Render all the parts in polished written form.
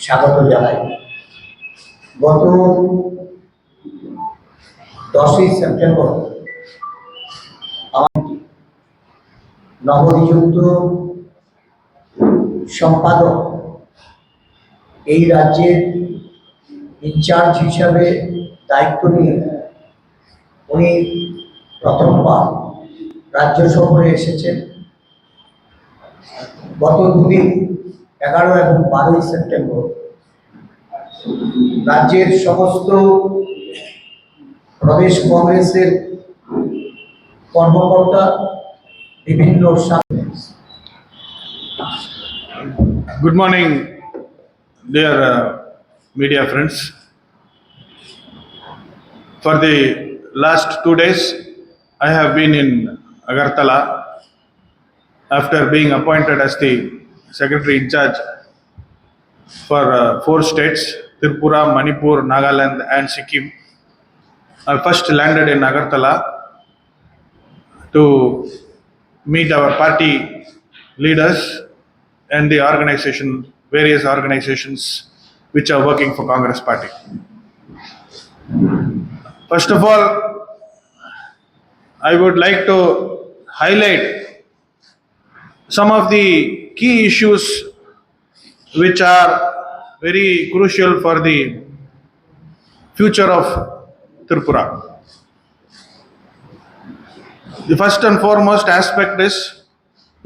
স্বাগত জানাই। গত 10ই সেপ্টেম্বর নবনিযুক্ত সম্পাদক এই রাজ্যের ইনচার্জ হিসাবে দায়িত্ব নিয়ে উনি প্রথমবার রাজ্য সফরে এসেছেন। গত দুদিন 11 এবং 12ই সেপ্টেম্বর রাজ্যের সমস্ত প্রদেশ কংগ্রেসের কর্মকর্তা বিভিন্ন Good morning, dear media friends. For the last 2 days, I have been in Agartala after being appointed as the Secretary in charge for 4 states, Tripura, Manipur, Nagaland and Sikkim. I first landed in Agartala to meet our party leaders and the various organizations which are working for Congress party. First of all, I would like to highlight some of the key issues which are very crucial for the future of Tripura. The first and foremost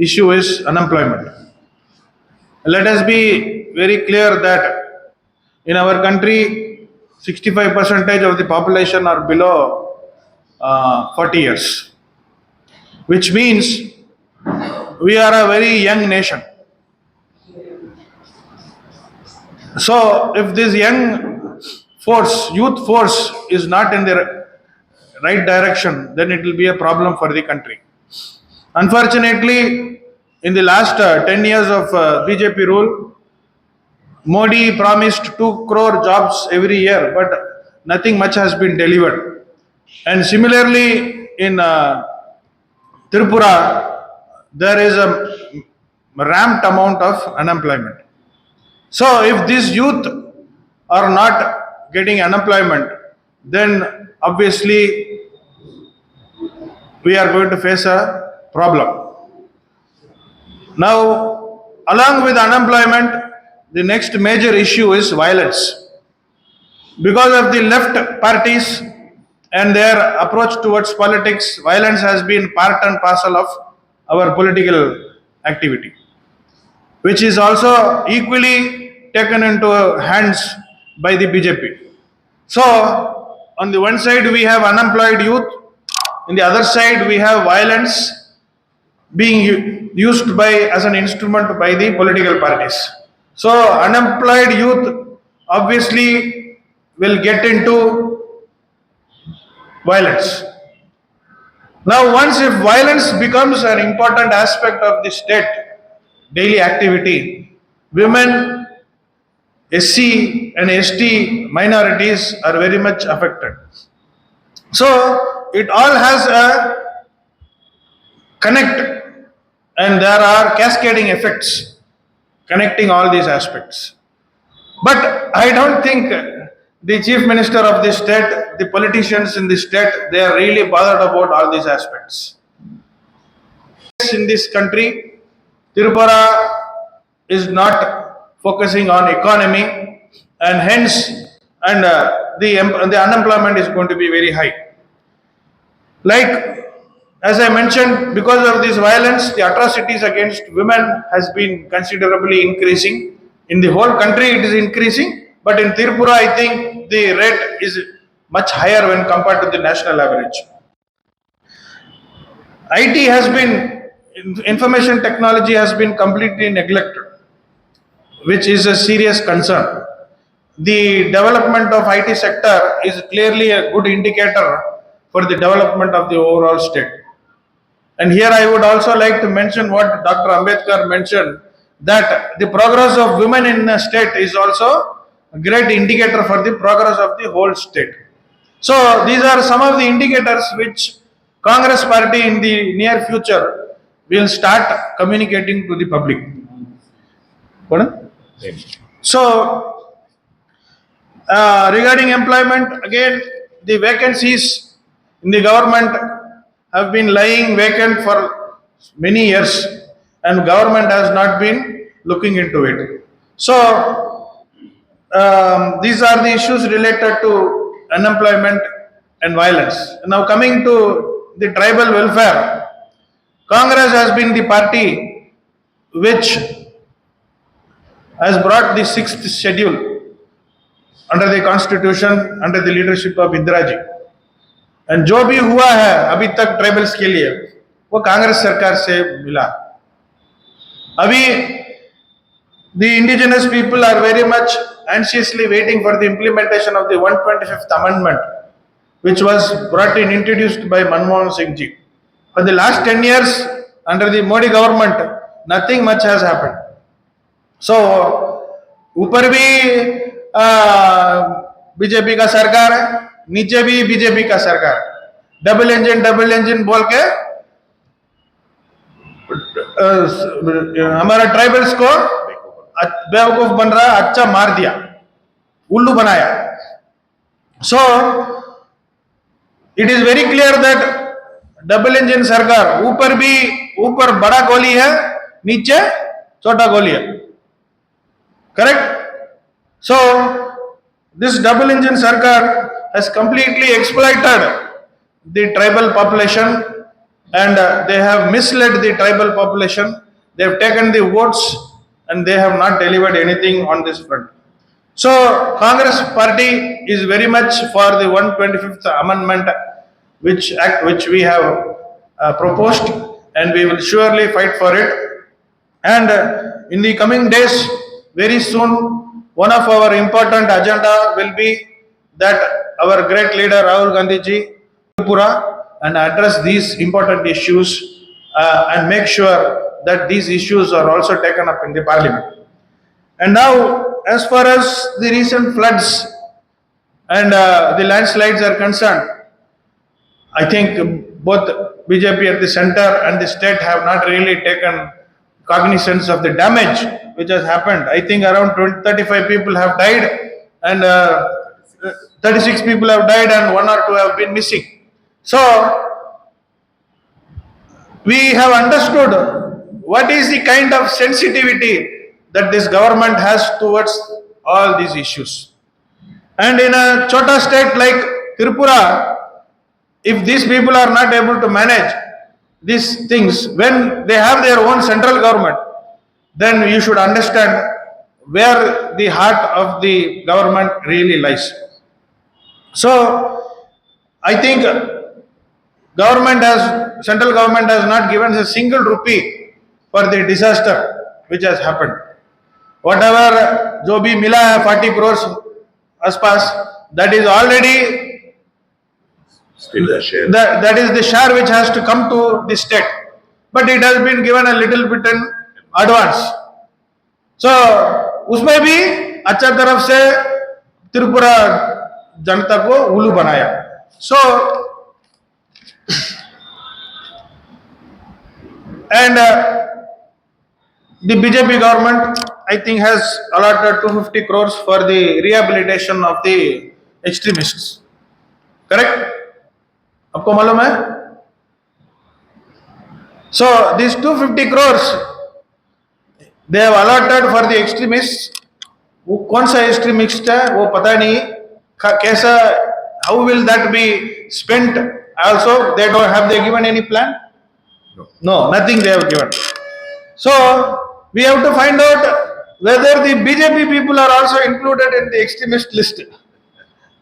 issue is unemployment. Let us be very clear that in our country, 65% of the population are below 40 years, which means we are a very young nation. So if this youth force is not in the right direction, then it will be a problem for the country. Unfortunately, in the last 10 years of BJP rule, Modi promised 2 crore jobs every year, but nothing much has been delivered. And similarly, in Tripura, there is a ramped amount of unemployment. So if these youth are not getting unemployment, then obviously we are going to face a problem. Now, along with unemployment, the next major issue is violence. Because of the left parties and their approach towards politics, violence has been part and parcel of our political activity, which is also equally taken into hands by the BJP. So, on the one side we have unemployed youth, on the other side we have violence being used as an instrument by the political parties. So unemployed youth obviously will get into violence. Now once if violence becomes an important aspect of the state daily activity, women, SC and ST minorities are very much affected. So it all has a connect, and there are cascading effects connecting all these aspects. But I don't think the chief minister of the state, the politicians in the state, they are really bothered about all these aspects. In this country, Tripura is not focusing on economy, and hence the unemployment is going to be very high. Like as I mentioned, because of this violence, the atrocities against women has been considerably increasing. In the whole country it is increasing, but in Tripura I think the rate is much higher when compared to the national average. Information technology has been completely neglected, which is a serious concern. The development of IT sector is clearly a good indicator for the development of the overall state. And here I would also like to mention what Dr. Ambedkar mentioned, that the progress of women in a state is also a great indicator for the progress of the whole state. So these are some of the indicators which Congress party in the near future will start communicating to the public. So, regarding employment, again, the vacancies in the government have been lying vacant for many years, and government has not been looking into it. So, these are the issues related to unemployment and violence. Now, coming to the tribal welfare, Congress has been the party which has brought the sixth schedule under the constitution under the leadership of Indira ji, and जो भी हुआ है अभी तक tribals के लिए वो कांग्रेस सरकार से मिला. अभी the indigenous people are very much anxiously waiting for the implementation of the 125th amendment which was brought in introduced by Manmohan Singh ji. For the last 10 years under the Modi government nothing much has happened. So ऊपर भी BJP का सरकार है, नीचे भी BJP का सरकार, double engine बोल के हमारा ट्राइबल्स को बेवकूफ बन रहा, अच्छा मार दिया, उल्लू बनाया. So it is very clear that double engine सरकार ऊपर बड़ा गोली है, नीचे छोटा गोली है. Correct? So, this double engine sarkar has completely exploited the tribal population and they have misled the tribal population. They have taken the votes and they have not delivered anything on this front. So, Congress party is very much for the 125th amendment which we have proposed, and we will surely fight for it. And in the coming days, very soon, one of our important agenda will be that our great leader Rahul Gandhi ji Tripura and address these important issues and make sure that these issues are also taken up in the parliament. And now, as far as the recent floods and the landslides are concerned, I think both BJP at the center and the state have not really taken cognizance of the damage which has happened. I think around 35 people have died and 36 people have died and 1 or 2 have been missing. So, we have understood what is the kind of sensitivity that this government has towards all these issues. And in a chota state like Tripura, if these people are not able to manage these things, when they have their own central government, then you should understand where the heart of the government really lies. So, I think central government has not given a single rupee for the disaster which has happened. Whatever जो भी मिला है 40 crores आसपास, that is already that is the share which has to come to the state, but it has been given a little bit in advance. So उसमें भी अच्छा तरफ से त्रिपुरा जनता को उल्लू बनाया. So and the BJP government I think has allotted 250 crores for the rehabilitation of the extremists. Correct? आपको मालूम है? So these 250 crores they have allotted for the extremists. वो कौन सा extremist है वो पता नहीं, कैसा, how will that be spent? Also they have they given any plan? No, nothing they have given. So we have to find out whether the BJP people are also included in the extremist list.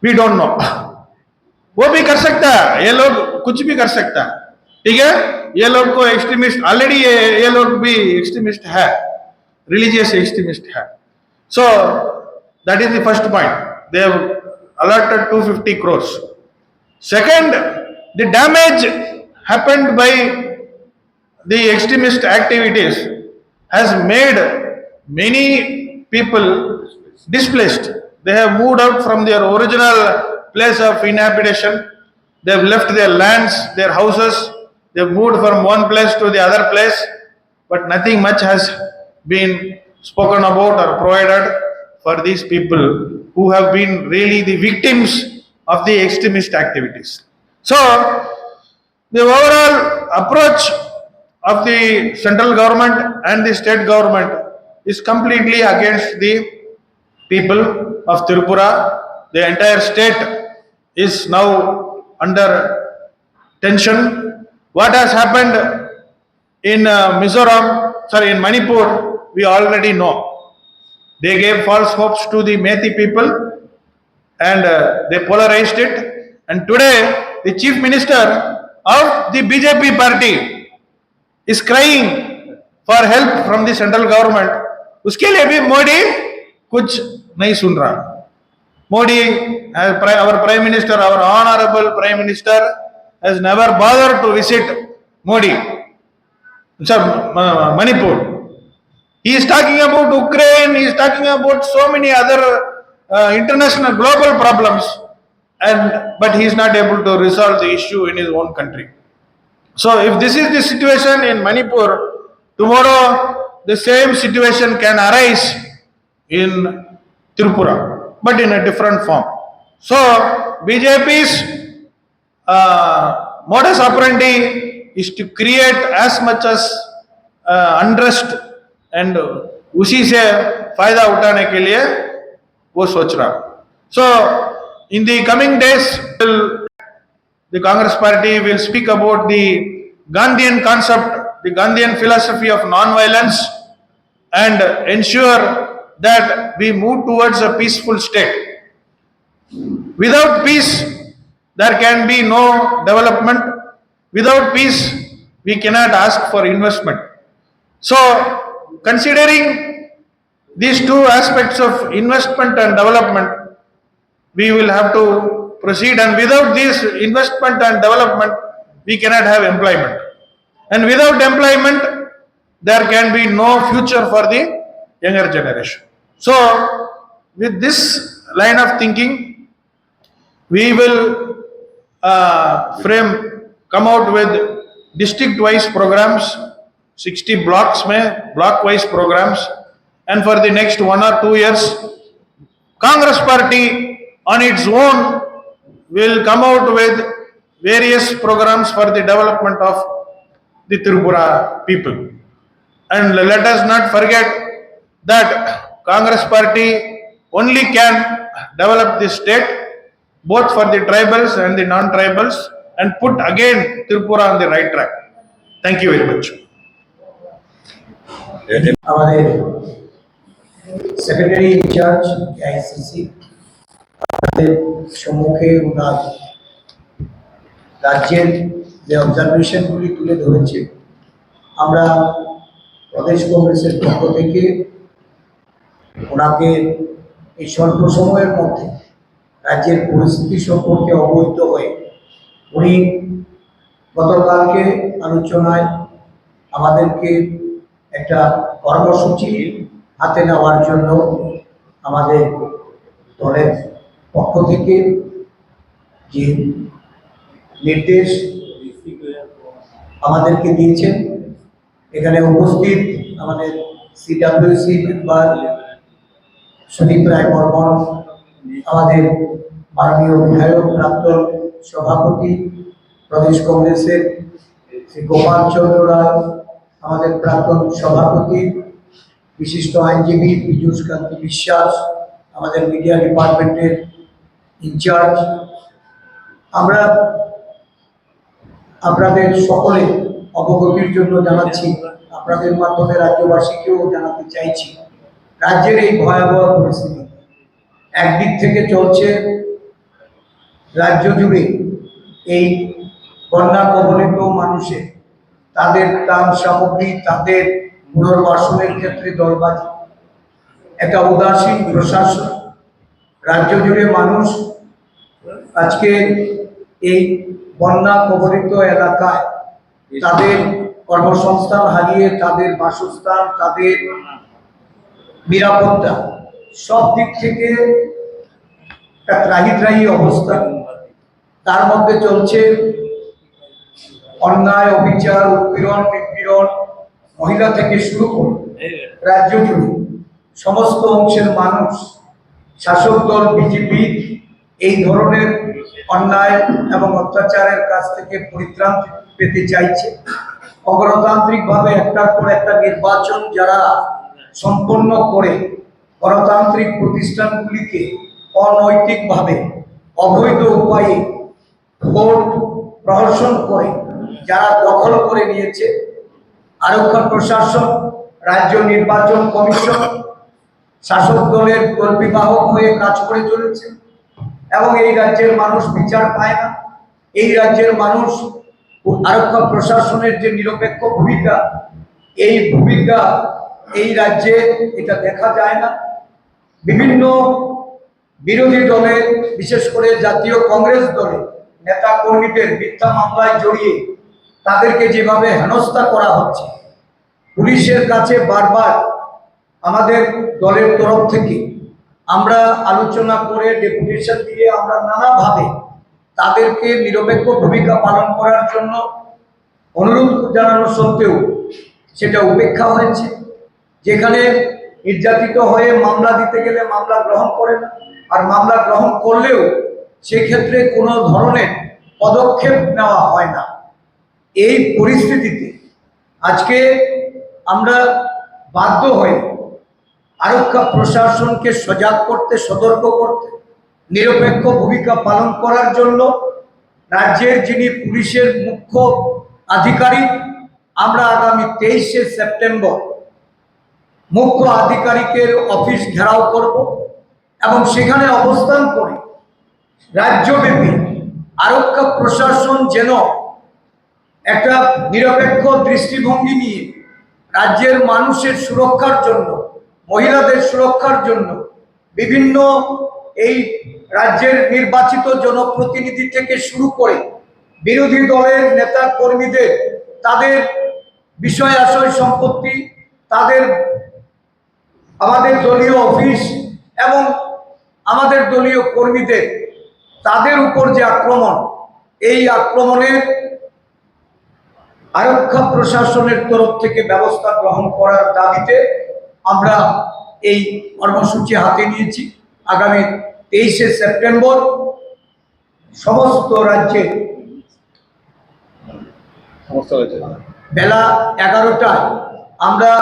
We don't know. वो भी कर सकता है, ये लोग कुछ भी कर सकता है, ठीक है. ये लोग को एक्सट्रीमिस्ट ऑलरेडी ये लोग भी एक्सट्रीमिस्ट है, रिलीजियस एक्सट्रीमिस्ट है. So that is the first point. They have allotted 250 crores. Second, the damage happened by the extremist activities has made many people displaced. They have moved out from their original place of inhabitation. They have left their lands, their houses. They have moved from one place to the other place, but nothing much has been spoken about or provided for these people who have been really the victims of the extremist activities. So, the overall approach of the central government and the state government is completely against the people of Tripura. The entire state is now under tension. What has happened in in Manipur, we already know. They gave false hopes to the Methi people and they polarized it. And today, the chief minister of the BJP party is crying for help from the central government. उसके लिए भी मोदी कुछ नहीं सुन रहा. Modi, our prime minister, our honorable prime minister, has never bothered to visit Manipur. He is talking about Ukraine, he is talking about so many other international global problems, but he is not able to resolve the issue in his own country. So if this is the situation in Manipur, tomorrow the same situation can arise in Tripura, but in a different form. So BJP's modus operandi is to create as much as unrest and उसी से फायदा उठाने के लिए वो सोच रहा. So in the coming days, the Congress party will speak about the Gandhian concept, the Gandhian philosophy of non-violence, and ensure that we move towards a peaceful state. Without peace, there can be no development. Without peace, we cannot ask for investment. So, considering these two aspects of investment and development, we will have to proceed, and without this investment and development, we cannot have employment. And without employment, there can be no future for the younger generation. So, with this line of thinking, we will come out with district-wise programs, 60 blocks block-wise programs, and for the next 1 or 2 years, Congress party on its own will come out with various programs for the development of the Tripura people. And let us not forget that Congress party only can develop this state, both for the tribals and the non-tribals, and put again Tripura on the right track. Thank you very much. আমাদের secretary in charge ICC আমাদের সম্মুখে ওনার রাজ্যের যে অবজারভেশনগুলি তুলে ধরেছে, আমরা প্রদেশ কংগ্রেসের পক্ষ থেকে ওনাকে এই স্বল্প সময়ের মধ্যে রাজ্যের পরিস্থিতি সম্পর্কে অবহিত হয়ে উনি গতকালকে আলোচনায় আমাদেরকে একটা কর্মসূচি হাতে নেওয়ার জন্য আমাদের দলের পক্ষ থেকে যে নির্দেশ আমাদেরকে দিয়েছেন, এখানে উপস্থিত আমাদের সিডব্লিউসি মেম্বার সুদীপ রায় বর্মন, আমাদের মাননীয় বিধায়ক প্রাক্তন সভাপতি প্রদেশ কংগ্রেসের শ্রী গোপাল চন্দ্র রায়, আমাদের প্রাক্তন সভাপতি বিশিষ্ট আইনজীবী পীযূষ কান্তি বিশ্বাস, আমাদের মিডিয়া ডিপার্টমেন্টের ইনচার্জ, আমরা আপনাদের সকলে অবগতির জন্য জানাচ্ছি, আপনাদের মাধ্যমে রাজ্যবাসীকেও জানাতে চাইছি, রাজ্যের এই ভয়াবহ পরিস্থিতি একদিক থেকে চলছে রাজ্য জুড়ে এই বন্যা কবলিত মানুষের তাদের ত্রাণ সামগ্রী, তাদের পুনর্বাসনের ক্ষেত্রে দলবাজি, একটা উদাসীন প্রশাসন, রাজ্য জুড়ে মানুষ আজকে এই বন্যা কবলিত এলাকায় তাদের কর্মসংস্থান হারিয়ে, তাদের বাসস্থান, তাদের নিরাপত্তা সব দিক থেকে একটা ত্রাহি অবস্থা। তার মধ্যে চলছে অন্যায়, অবিচার, উৎপীড়ন, নিপীড়ন, মহিলা থেকে শুরু করে রাজ্য জুড়ে সমস্ত অংশের মানুষ শাসক দল বিজেপি এই ধরনের অন্যায় এবং অত্যাচারের কাছ থেকে পরিত্রাণ পেতে চাইছে। অগণতান্ত্রিকভাবে একটার পর একটা নির্বাচন যারা সম্পন্ন করে গণতান্ত্রিক প্রতিষ্ঠানগুলিকে অনৈতিকভাবে অবৈধ উপায়ে ভোট প্রহসন করে যারা দখল করে নিয়েছে, আরক্ষা প্রশাসন, রাজ্য নির্বাচন কমিশন শাসক দলের দলবিবাহক হয়ে কাজ করে চলেছে এবং এই রাজ্যের মানুষ বিচার পায় না। এই রাজ্যের মানুষ আরক্ষা প্রশাসনের যে নিরপেক্ষ ভূমিকা, এই ভূমিকা এই রাজ্যে এটা দেখা যায় না। বিভিন্ন বিরোধী দলে, বিশেষ করে জাতীয় কংগ্রেস দলে নেতা কর্মীদের মিথ্যা মামলায় জড়িয়ে তাদেরকে যেভাবে হেনস্থা করা হচ্ছে, পুলিশের কাছে বারবার আমাদের দলের তরফ থেকে আমরা আলোচনা করে ডেপুটেশন দিয়ে আমরা নানাভাবে তাদেরকে নিরপেক্ষ ভূমিকা পালন করার জন্য অনুরোধ জানানো সত্ত্বেও সেটা উপেক্ষা হয়েছে। যেখানে নির্যাতিত হয়ে মামলা দিতে গেলে মামলা গ্রহণ করে না, আর মামলা গ্রহণ করলেও সেক্ষেত্রে কোনো ধরনের পদক্ষেপ নেওয়া হয় না। এই পরিস্থিতিতে আজকে আমরা বাধ্য হয়ে আরক্ষা প্রশাসনকে সজাগ করতে, সতর্ক করতে, নিরপেক্ষ ভূমিকা পালন করার জন্য রাজ্যের যিনি পুলিশের মুখ্য আধিকারিক, আমরা আগামী 23শে সেপ্টেম্বর মুখ্য আধিকারিকের অফিস ঘেরাও করব এবং সেখানে অবস্থান করে রাজ্যব্যাপী আরক্ষা প্রশাসন যেন একটা নিরপেক্ষ দৃষ্টিভঙ্গি নিয়ে রাজ্যের মানুষের সুরক্ষার জন্য, মহিলাদের সুরক্ষার জন্য বিভিন্ন এই রাজ্যের নির্বাচিত জনপ্রতিনিধি থেকে শুরু করে বিরোধী দলের নেতা কর্মীদের তাদের বিষয় আশয় সম্পত্তি, তাদের আমাদের দলীয় অফিস এবং আমাদের দলীয় কর্মীদের তাদের উপর যে আক্রমণ, এই আক্রমণের আরক্ষা প্রশাসনের তরফ থেকে ব্যবস্থা গ্রহণ করার দাবিতে আমরা এই কর্মসূচি হাতে নিয়েছি। আগামী 23শে সেপ্টেম্বর সমস্ত রাজ্যে বেলা 11টায় আমরা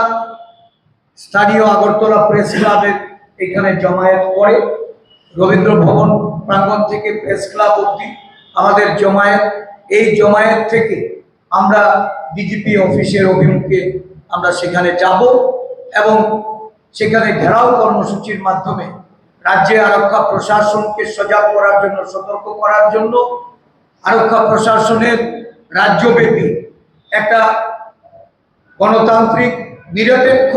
স্থানীয় আগরতলা প্রেস ক্লাবের এখানে জমায়েত করে, রবীন্দ্র ভবন প্রাঙ্গণ থেকে প্রেস ক্লাব অবধি আমাদের জমায়েত। এই জমায়েত থেকে আমরা ডিজিপি অফিসের অভিমুখে আমরা সেখানে যাব এবং সেখানে ঘেরাও কর্মসূচির মাধ্যমে রাজ্যে আরক্ষা প্রশাসনকে সজাগ করার জন্য, সতর্ক করার জন্য, আরক্ষা প্রশাসনের রাজ্যব্যাপী একটা গণতান্ত্রিক নিরপেক্ষ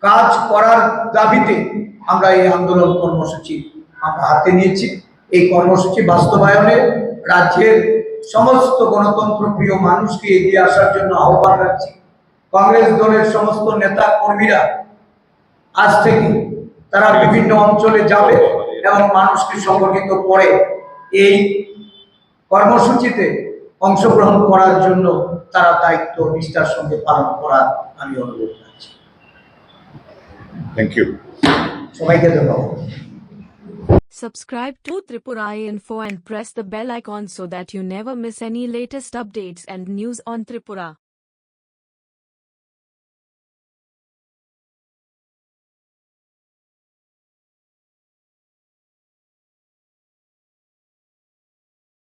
কাজ করার দাবিতে আমরা এই আন্দোলন কর্মসূচি আমরা হাতে নিয়েছি। এই কর্মসূচি বাস্তবায়নে রাজ্যের সমস্ত গণতন্ত্র প্রিয় মানুষকে এগিয়ে আসার জন্য আহ্বান রাখছি। কংগ্রেস দলের সমস্ত নেতা কর্মীরা আজ থেকে তারা বিভিন্ন অঞ্চলে যাবে এবং মানুষকে সংগঠিত করে এই কর্মসূচিতে অংশগ্রহণ করার জন্য তারা দায়িত্ব নিষ্ঠার সঙ্গে পালন করার আমি অনুরোধ করছি। Thank you. সবাইকে ধন্যবাদ। Subscribe to Tripura Info and press the bell icon so that you never miss any latest updates and news on Tripura.